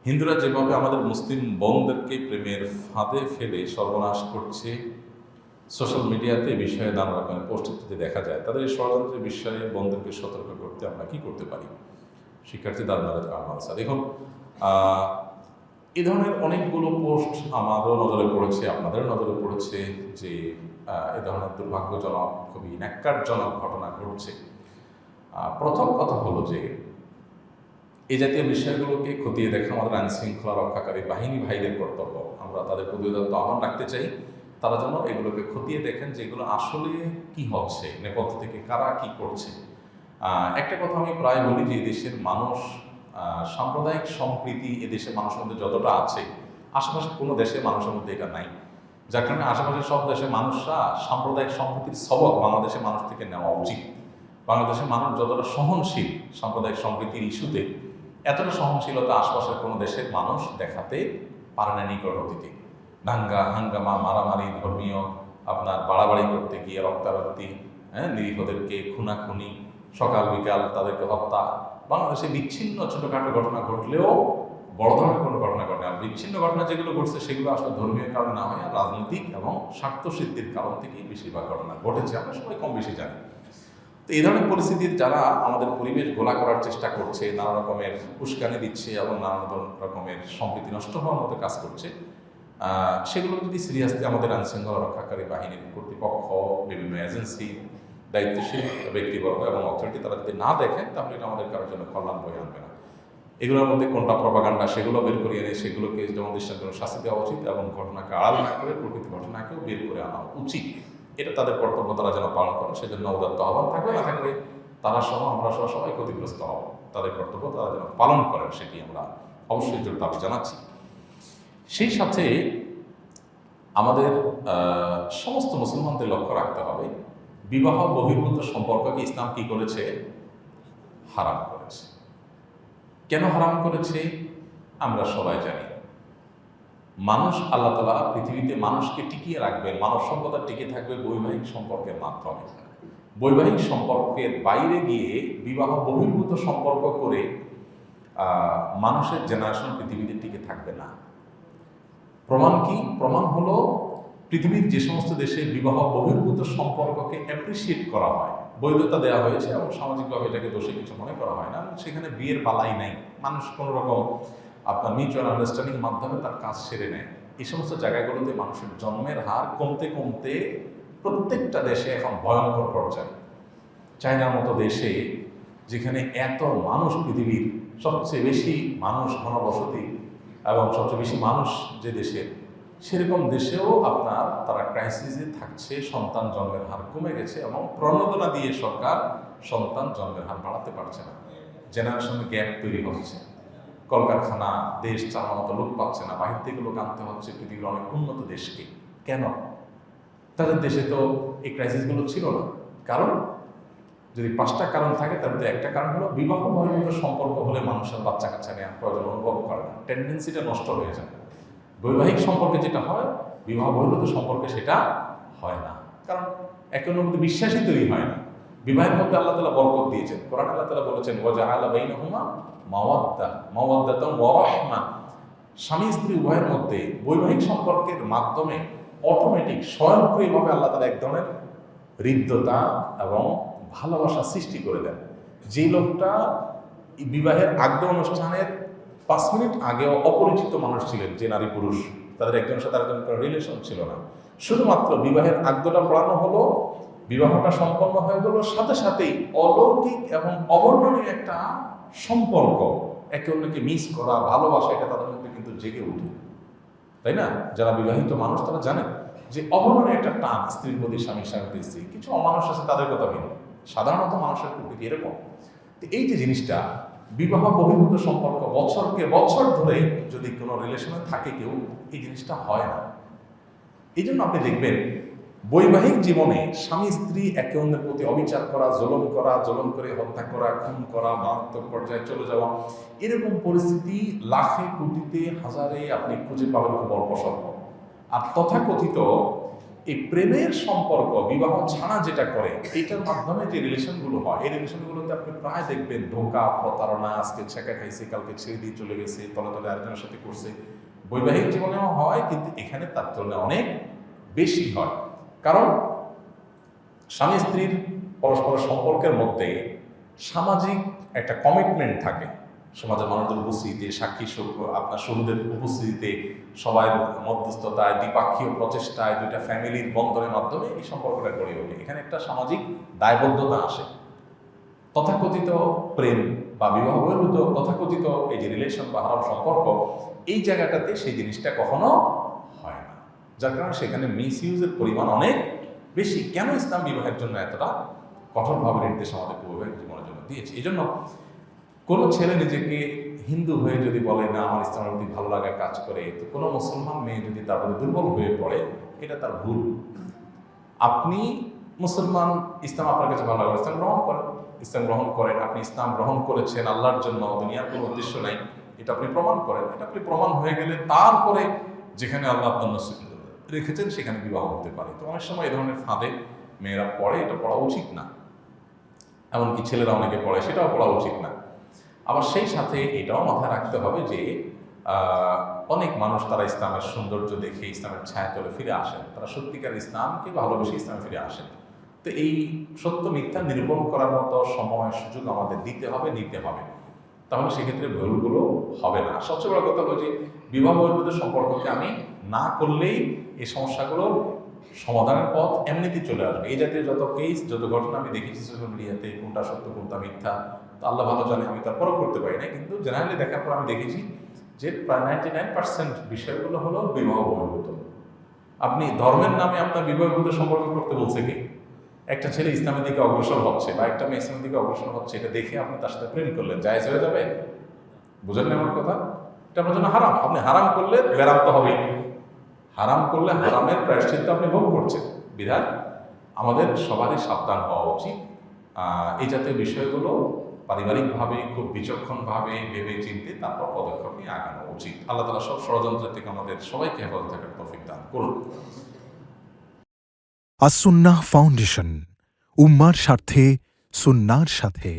হিন্দুরা যেভাবে আমাদের মুসলিম বোনদেরকে প্রেমের ফাঁদে ফেলে সর্বনাশ করছে, সোশ্যাল মিডিয়াতে এই বিষয়ে নানা রকমের পোস্ট দেখা যায়। তাদের এই ষড়যন্ত্রের বিষয়ে বোনদেরকে সতর্ক করতে আমরা কি করতে পারি? শিক্ষার্থী মাদ্রাসা দেখুন, এই ধরনের অনেকগুলো পোস্ট আমারও নজরে পড়েছে, আপনাদের নজরে পড়েছে যে এ ধরনের দুর্ভাগ্যজনক, খুবই ন্যাক্কারজনক ঘটনা ঘটছে। প্রথম কথা হলো যে এই জাতীয় বিষয়গুলোকে খতিয়ে দেখা আমাদের আইন শৃঙ্খলা রক্ষাকারী বাহিনী ভাইদের কর্তব্য। আমরা তাদের প্রতি আহ্বান রাখতে চাই, তারা যেন এগুলোকে খতিয়ে দেখেন যে এগুলো আসলে কি হচ্ছে, নেপথ্য থেকে কারা কি করছে। একটা কথা আমি প্রায় বলি যে এদেশের মানুষ সাম্প্রদায়িক সম্প্রীতি এদেশের মানুষের মধ্যে যতটা আছে, আশেপাশে কোনো দেশের মানুষের মধ্যে এটা নাই। যার কারণে আশেপাশের সব দেশের মানুষরা সাম্প্রদায়িক সম্প্রীতির সবক বাংলাদেশের মানুষ থেকে নেওয়া উচিত। বাংলাদেশের মানুষ যতটা সহনশীল সাম্প্রদায়িক সম্প্রীতির ইস্যুতে, এতটা সহনশীলতা আশপাশের কোনো দেশের মানুষ দেখাতে পারে না নিকট অতীতে। হাঙ্গামা, মারামারি, ধর্মীয় আপনার বাড়াবাড়ি করতে গিয়ে রক্তারক্তি, নিরীহদেরকে খুনাখুনি, সকাল বিকাল তাদেরকে হত্যা, বাংলাদেশে বিচ্ছিন্ন ছোটোখাটো ঘটনা ঘটলেও বড় ধরনের কোনো ঘটনা ঘটে। আর বিচ্ছিন্ন ঘটনা যেগুলো ঘটছে সেগুলো আসলে ধর্মীয় কারণে না হয়, রাজনৈতিক এবং স্বার্থসিদ্ধির কারণ থেকেই বেশিরভাগ ঘটনা ঘটেছে, আমরা সবাই কম বেশি জানি। তো এই ধরনের পরিস্থিতির যারা আমাদের পরিবেশ গোলা করার চেষ্টা করছে, নানা রকমের উস্কানি দিচ্ছে এবং নানা রকমের সম্প্রীতি নষ্ট হওয়ার মতো কাজ করছে, সেগুলো যদি সিরিয়াসলি আমাদের আইনশৃঙ্খলা রক্ষাকারী বাহিনীর কর্তৃপক্ষ, বিভিন্ন এজেন্সি, দায়িত্বশীল ব্যক্তিবর্গ এবং অথরিটি তারা যদি না দেখেন, তাহলে এটা আমাদের কারোর জন্য কল্যাণ বয়ে আনবে না। এগুলোর মধ্যে কোনটা প্রপাগান্ডা সেগুলো বের করে এনে সেগুলোকে যেমন দৃষ্টান্তমূলক শাস্তি দেওয়া উচিত এবং ঘটনাকে আড়াল না করে প্রকৃত ঘটনাকেও বের করে আনা উচিত। এটা তাদের কর্তব্য, তারা যেন পালন করে, সেজন্য উদাত্ত আহ্বান থাকবে। না থাকলে তারা সহ আমরা সহ সবাই ক্ষতিগ্রস্ত হব। তাদের কর্তব্য তারা যেন পালন করেন, সেটি আমরা অবশ্যই জোর দাবি জানাচ্ছি। সেই সাথে আমাদের সমস্ত মুসলমানদের লক্ষ্য রাখতে হবে, বিবাহ বহির্ভূত সম্পর্ককে ইসলাম কি করেছে? হারাম করেছে। কেন হারাম করেছে আমরা সবাই জানি। মানুষ, আল্লাহ তাআলা পৃথিবীতে মানুষকে টিকিয়ে রাখবেন, মানব সভ্যতা টিকে থাকবে বৈবাহিক সম্পর্কের মাধ্যমে। বৈবাহিক সম্পর্কের বাইরে গিয়ে বিবাহ বহির্ভূত সম্পর্ক করে মানুষের জেনারেশন পৃথিবীতে টিকে থাকবে না। প্রমাণ কি? প্রমাণ হলো পৃথিবীর যে সমস্ত দেশে বিবাহ বহির্ভূত সম্পর্ককে অ্যাপ্রিসিয়েট করা হয়, বৈধতা দেওয়া হয়েছে এবং সামাজিকভাবে এটাকে দোষে কিছু মনে করা হয় না, সেখানে বিয়ের বালাই নাই, মানুষ কোনো রকম আপনার মিউচুয়াল আন্ডারস্ট্যান্ডিংয়ের মাধ্যমে তার কাজ সেরে নেয়। এই সমস্ত জায়গাগুলোতে মানুষের জন্মের হার কমতে কমতে প্রত্যেকটা দেশে এখন ভয়ঙ্কর পর্যায়ে। চায়নার মতো দেশে, যেখানে এত মানুষ, পৃথিবীর সবচেয়ে বেশি মানুষ ঘনবসতি এবং সবচেয়ে বেশি মানুষ যে দেশের, সেরকম দেশেও আপনার তারা ক্রাইসিসে থাকছে, সন্তান জন্মের হার কমে গেছে এবং প্রণোদনা দিয়ে সরকার সন্তান জন্মের হার বাড়াতে পারছে না। জেনারেশনের গ্যাপ তৈরি হচ্ছে, কলকারখানা, দেশ চালানোর মতো লোক পাচ্ছে না, বাহির থেকে লোক আনতে হচ্ছে পৃথিবীর অনেক উন্নত দেশকে। কেন? তাদের দেশে তো এই ক্রাইসিসগুলো ছিল না। কারণ যদি 5টা কারণ থাকে, তার মধ্যে একটা কারণ হলো বিবাহ বহির্ভূত সম্পর্ক হলে মানুষের বাচ্চা কাচ্চা নেওয়ার প্রয়োজন অনুভব করে না, টেন্ডেন্সিটা নষ্ট হয়ে যায়। বৈবাহিক সম্পর্কে যেটা হয়, বিবাহ বহির্ভূত সম্পর্কে সেটা হয় না, কারণ একে অন্যের মধ্যে বিশ্বাসই তৈরি হয় না। বিবাহের মধ্যে আল্লাহ তাআলা বরকত দিয়েছেন। কোরআন আল্লাহ তাআলা বলেছেন, ওয়াজআলা বাইনাহুমা মাওয়াদ্দাতান ওয়া রাহমা। স্বামী স্ত্রী উভয়ের মধ্যে বৈবাহিক সম্পর্কের মাধ্যমে অটোমেটিক স্বয়ংক্রিয়ভাবে আল্লাহ তাআলা এক ধরনের হৃদ্যতা এবং ভালোবাসা সৃষ্টি করে দেন। যে লোকটা বিবাহের আগ্রহ অনুষ্ঠানের 5 মিনিট আগেও অপরিচিত মানুষ ছিলেন, যে নারী পুরুষ, তাদের একজনের সাথে আরেকজনের কোনো রিলেশন ছিল না, শুধুমাত্র বিবাহের আগ্রহটা পড়ানো হলো, বিবাহটা সম্পন্ন হয়ে গেল, সাথে সাথেই অলৌকিক এবং অবর্ণনীয় একটা সম্পর্ক, একে অন্যকে মিস করা, ভালোবাসা, এটা তাদের মধ্যে কিন্তু জেগে উঠে, তাই না? যারা বিবাহিত মানুষ তারা জানেন যে অবর্ণনীয় একটা টান স্ত্রীর প্রতি, স্বামীর স্বামীর স্ত্রী। কিছু অমানুষ আছে, তাদের কথা ভিন্ন, সাধারণত মানুষের প্রকৃতি এরকম। তো এই যে জিনিসটা, বিবাহ বহির্ভূত সম্পর্ক বছরকে বছর ধরে যদি কোনো রিলেশনে থাকে কেউ, এই জিনিসটা হয় না। এই জন্য আপনি দেখবেন বৈবাহিক জীবনে স্বামী স্ত্রী একে অন্যের প্রতি অবিচার করা, জুলুম করে হত্যা করা, খুন করা, মারাত্মক পর্যায়ে চলে যাওয়া, এরকম পরিস্থিতি লাখে, কোটিতে, হাজারে আপনি খুঁজে পাবেন খুব অল্প স্বল্প। আর তথাকথিত এই প্রেমের সম্পর্ক বিবাহ ছাড়া যেটা করে এটার মাধ্যমে যে রিলেশনগুলো হয়, এই রিলেশনগুলোতে আপনি প্রায় দেখবেন ধোঁকা, প্রতারণা, আজকে ছেঁকা খাইছে, কালকে ছেড়ে দিয়ে চলে গেছে, তলে তলে আরেকজনের সাথে করছে। বৈবাহিক জীবনেও হয়, কিন্তু এখানে তার তুলনায় অনেক বেশি হয়। কারণ স্বামী স্ত্রীর পরস্পরের সম্পর্কের মধ্যে সামাজিক একটা কমিটমেন্ট থাকে। সমাজের মানুষদের উপস্থিতিতে, সাক্ষী আপনার শহীদের উপস্থিতিতে, সবার মধ্যস্থতায়, দ্বিপাক্ষীয় প্রচেষ্টায়, দুইটা ফ্যামিলির বন্ধনের মাধ্যমে এই সম্পর্কটা গড়ে ওঠে। এখানে একটা সামাজিক দায়বদ্ধতা আসে। তথাকথিত প্রেম বা বিবাহ বহির্ভূত তথাকথিত এই যে রিলেশন বা হারাম সম্পর্ক, এই জায়গাটাতে সেই জিনিসটা কখনো হয় না, যার কারণে সেখানে মিস ইউজের পরিমাণ অনেক বেশি। কেন ইসলাম বিবাহের জন্য এতটা কঠোরভাবে নির্দেশ আমাদের বৈবাহিক জীবনের জন্য দিয়েছে? এই জন্য কোনো ছেলে নিজেকে হিন্দু হয়ে যদি বলে না আমার ইসলামের প্রতি ভালো লাগা কাজ করে, তো কোনো মুসলমান মেয়ে যদি তার প্রতি দুর্বল হয়ে পড়ে, এটা তার ভুল। আপনি মুসলমান, ইসলাম আপনার কাছে ভালো লাগে, ইসলাম গ্রহণ করেন, ইসলাম গ্রহণ করেন। আপনি ইসলাম গ্রহণ করেছেন আল্লাহর জন্য, দুনিয়ার কোনো উদ্দেশ্য নাই, এটা আপনি প্রমাণ করেন। এটা আপনি প্রমাণ হয়ে গেলে তারপরে যেখানে আল্লাহ আপনার নসিব রেখেছেন সেখানে বিবাহ হতে পারে। তো অনেক সময় এই ধরনের ফাঁদে মেয়েরা পড়ে, এটা পড়া উচিত না। এমনকি ছেলেরা অনেকে পড়ে, সেটাও পড়া উচিত না। আবার সেই সাথে এটাও মাথায় রাখতে হবে যে অনেক মানুষ তারা ইসলামের সৌন্দর্য দেখে ইসলামের ছায়া তলে ফিরে আসেন, তারা সত্যিকার ইসলামকে ভালোবেসে ইসলামে ফিরে আসেন। তো এই সত্য মিথ্যা নিরূপণ করার মতো সময় সুযোগ আমাদের নিতে হবে, তাহলে সেক্ষেত্রে ভুলগুলো হবে না। সবচেয়ে বড় কথা হলো যে বিবাহ বহির্ভূত সম্পর্ককে আমি না করলেই এই সমস্যাগুলোর সমাধানের পথ এমনিতেই চলে আসবে। এই জাতীয় যত কেস, যত ঘটনা আমি দেখেছি সোশ্যাল মিডিয়াতে, কোনটা সত্য কোনটা মিথ্যা তো আল্লাহ ভালো জানে, আমি তার পরখ করতে পারি না, কিন্তু জেনারেলি দেখার পর আমি দেখেছি যে প্রায় 99% বিষয়গুলো হলো বিবাহ বহির্ভূত। আপনি ধর্মের নামে আপনার বিবাহ বহির্ভূত সম্পর্ক করতে বলছে কি? একটা ছেলে ইসলামের দিকে অগ্রসর হচ্ছে বা একটা মেয়ে ইসলামের দিকে অগ্রসর হচ্ছে, এটা দেখে আপনি তার সাথে প্রেম করলেন, জায়েজ হয়ে যাবে? বুঝেন না আমার কথা? এটা আপনার জন্য হারাম। আপনি হারাম করলে বেরাম তো হবেই। হারাম করলে হারামের প্রায়শ্চিত্ত আপনি ভোগ করছেন। বিধান আমাদের সবারই সাবধান হওয়া উচিত। এই জাতীয় বিষয়গুলো পারিবারিকভাবে খুব বিচক্ষণভাবে ভেবে চিনতে তারপর পদক্ষেপ নিয়ে আগানো উচিত। আল্লাহ তাআলা সব ষড়যন্ত্র থেকে আমাদের সবাইকে হেফাজত থাকার তৌফিক দান করুন। আস-সুন্নাহ ফাউন্ডেশন, উম্মার স্বার্থে সুন্নাহর সাথে।